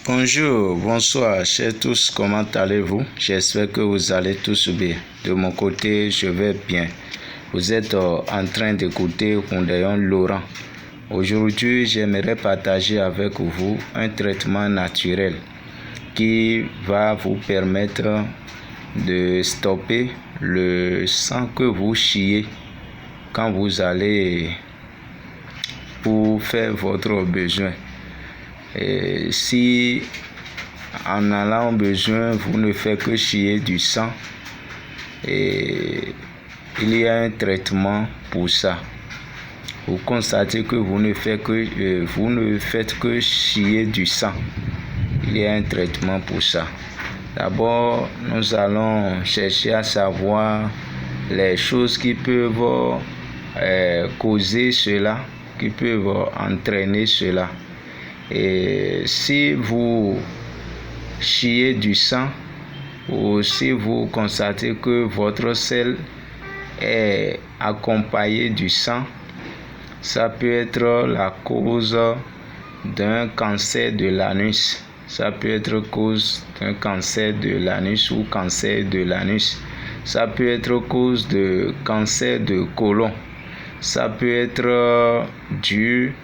Bonjour, bonsoir, chers tous, comment allez-vous? J'espère que vous allez tous bien. De mon côté, je vais bien. Vous êtes en train d'écouter Rondayon Laurent. Aujourd'hui, j'aimerais partager avec vous un traitement naturel qui va vous permettre de stopper le sang que vous chiez quand vous allez pour faire votre besoin. Et si en allant au besoin, vous ne faites que chier du sang, et il y a un traitement pour ça. Vous constatez que vous ne faites que chier du sang. Il y a un traitement pour ça. D'abord, nous allons chercher à savoir les choses qui peuvent causer cela, qui peuvent entraîner cela. Et si vous chiez du sang, ou si vous constatez que votre selle est accompagnée du sang, ça peut être la cause d'un cancer de l'anus. Ça peut être cause d'un cancer de l'anus ou cancer de l'anus. Ça peut être cause de cancer de côlon. Ça peut être dû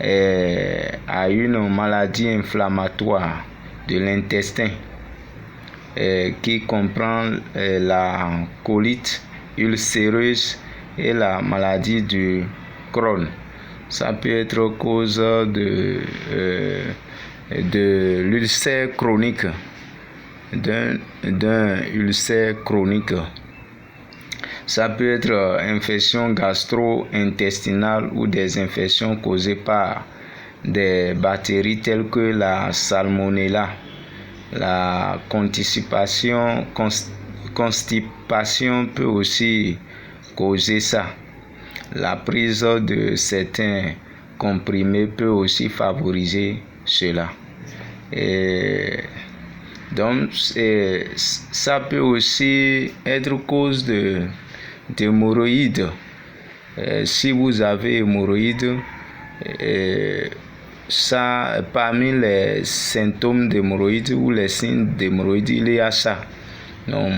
à une maladie inflammatoire de l'intestin qui comprend la colite ulcéreuse et la maladie du Crohn. Ça peut être cause de l'ulcère chronique, d'un ulcère chronique. Ça peut être infection gastro-intestinale ou des infections causées par des bactéries telles que la salmonella. La constipation peut aussi causer ça. La prise de certains comprimés peut aussi favoriser cela. Donc, ça peut aussi être cause d'hémorroïdes. Si vous avez hémorroïdes, ça, parmi les symptômes d'hémorroïdes ou les signes d'hémorroïdes, il y a ça. Donc,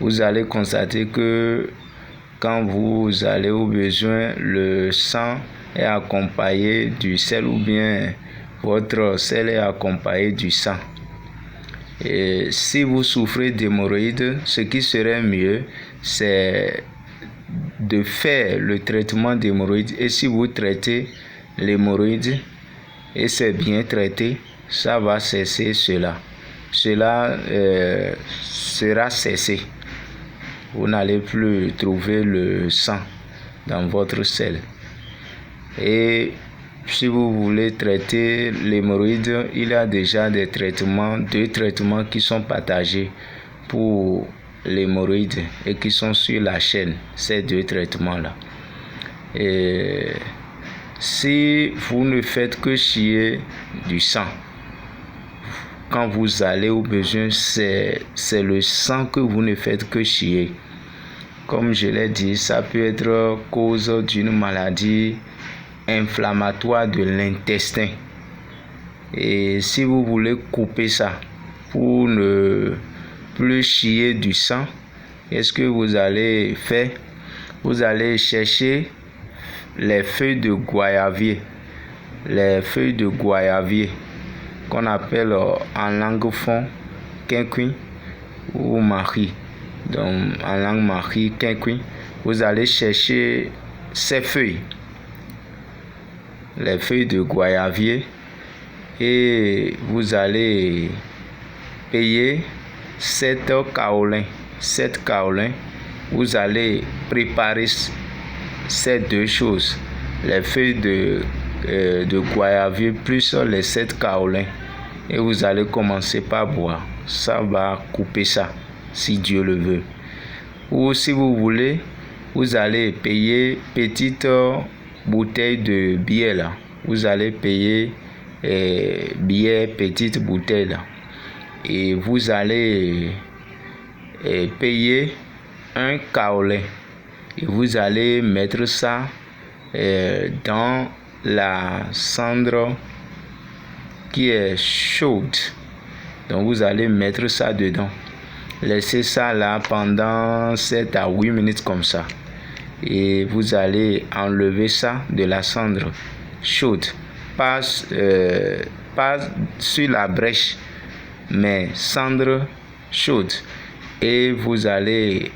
vous allez constater que quand vous allez au besoin, le sang est accompagné du sel ou bien votre sel est accompagné du sang. Et si vous souffrez d'hémorroïdes, ce qui serait mieux, c'est de faire le traitement d'hémorroïdes. Et si vous traitez l'hémorroïde et c'est bien traité, ça va cesser cela. Cela sera cessé. Vous n'allez plus trouver le sang dans votre selle. Et si vous voulez traiter l'hémorroïde, il y a déjà deux traitements qui sont partagés pour l'hémorroïde et qui sont sur la chaîne, ces deux traitements-là. Et si vous ne faites que chier du sang, quand vous allez au besoin, c'est le sang que vous ne faites que chier. Comme je l'ai dit, ça peut être cause d'une maladie inflammatoire de l'intestin. Et si vous voulez couper ça pour ne plus chier du sang, qu'est-ce que vous allez faire? Vous allez chercher les feuilles de guayavier. Les feuilles de guayavier qu'on appelle en langue fon quinquin ou mari. Donc en langue mari quinquin, vous allez chercher ces feuilles, les feuilles de guayavier, et vous allez payer 7 kaolins. Vous allez préparer ces deux choses, les feuilles de guayavier plus les 7 kaolins, et vous allez commencer par boire. Ça va couper ça, si Dieu le veut. Ou si vous voulez, vous allez payer petite bouteille de bière là. Vous allez payer bière petite bouteille là. Et vous allez payer un kaolin. Et vous allez mettre ça dans la cendre qui est chaude. Donc vous allez mettre ça dedans. Laissez ça là pendant 7 à 8 minutes comme ça. Et vous allez enlever ça de la cendre chaude. Pas sur la brèche, mais cendre chaude. Et vous allez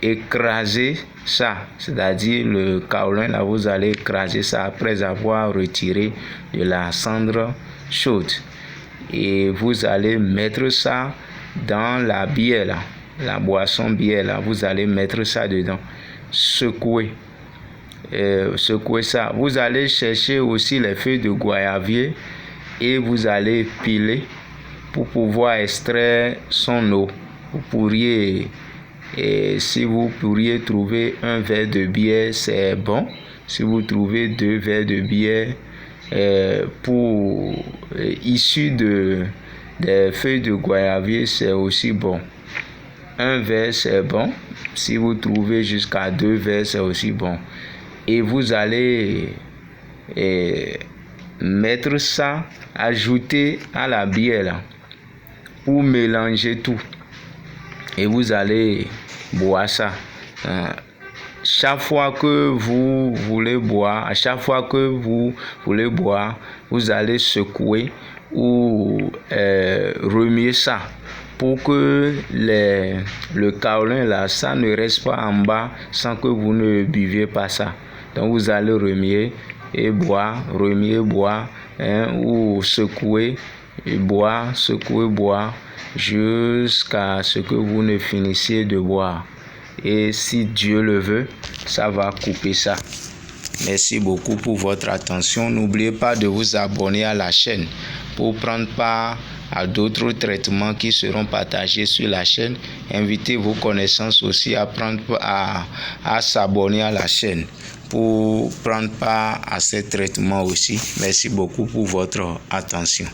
écraser ça, c'est-à-dire le kaolin là, vous allez écraser ça après avoir retiré de la cendre chaude. Et vous allez mettre ça dans la bière là, la boisson bière là, vous allez mettre ça dedans, secouer ça. Vous allez chercher aussi les feuilles de goyavier et vous allez piler pour pouvoir extraire son eau. Vous pourriez, si vous pourriez trouver un verre de bière, c'est bon. Si vous trouvez 2 verres de bière issus des feuilles de goyavier, c'est aussi bon. 1 verre, c'est bon. Si vous trouvez jusqu'à 2 verres, c'est aussi bon. Et vous allez mettre ça, ajouter à la bière là, pour mélanger tout. Et vous allez boire ça. Chaque fois que vous voulez boire, vous allez secouer ou remuer ça pour que le kaolin là, ça ne reste pas en bas sans que vous ne buviez pas ça. Donc vous allez remuer et boire, ou secouer et boire, jusqu'à ce que vous ne finissiez de boire. Et si Dieu le veut, ça va couper ça. Merci beaucoup pour votre attention. N'oubliez pas de vous abonner à la chaîne pour prendre part à d'autres traitements qui seront partagés sur la chaîne. Invitez vos connaissances aussi à s'abonner à la chaîne pour prendre part à ces traitements aussi. Merci beaucoup pour votre attention.